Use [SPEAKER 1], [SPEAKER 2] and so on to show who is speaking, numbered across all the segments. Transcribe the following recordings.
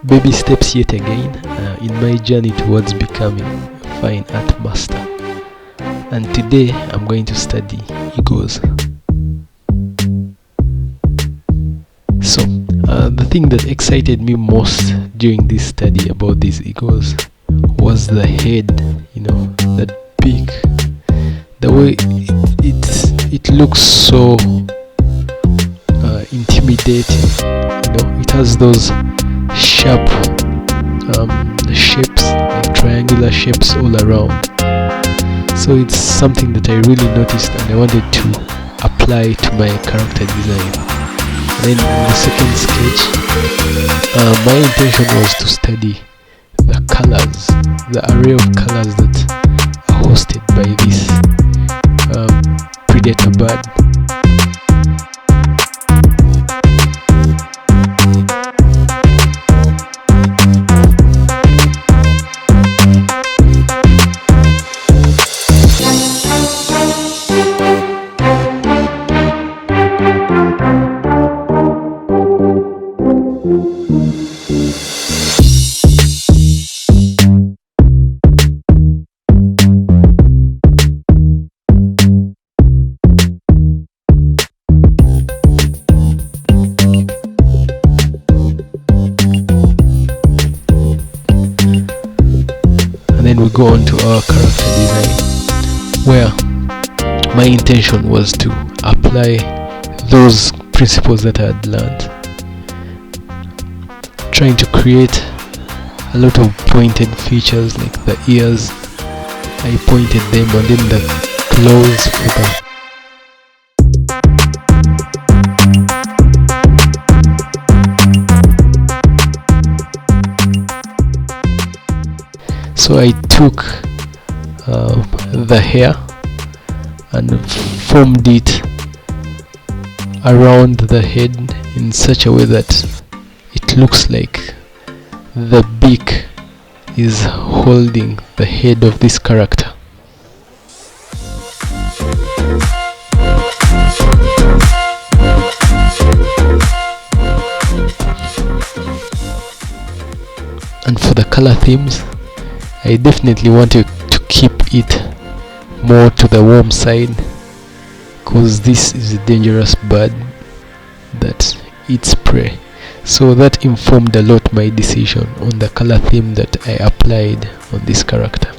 [SPEAKER 1] Baby steps yet again in my journey towards becoming a fine art master. And today I'm going to study egos. So, the thing that excited me most during this study about these egos was the head, that big, the way it looks so intimidating. It has those sharp shapes, like triangular shapes all around. So it's something that I really noticed and I wanted to apply to my character design. And then in the second sketch, my intention was to study the colors, the array of colors that are hosted by this predator bird. Then we go on to our character design, where my intention was to apply those principles that I had learned, trying to create a lot of pointed features like the ears. I pointed them, and then the claws for the So I took the hair and formed it around the head in such a way that it looks like the beak is holding the head of this character. And for the color themes, I definitely wanted to keep it more to the warm side, because this is a dangerous bird that eats prey. So that informed a lot my decision on the color theme that I applied on this character.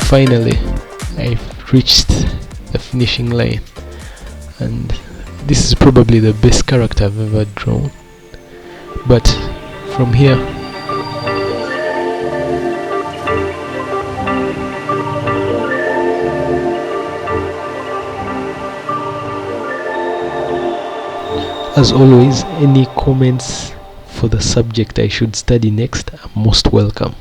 [SPEAKER 1] Finally, I've reached the finishing line, and this is probably the best character I've ever drawn. But from here, as always, any comments for the subject I should study next are most welcome.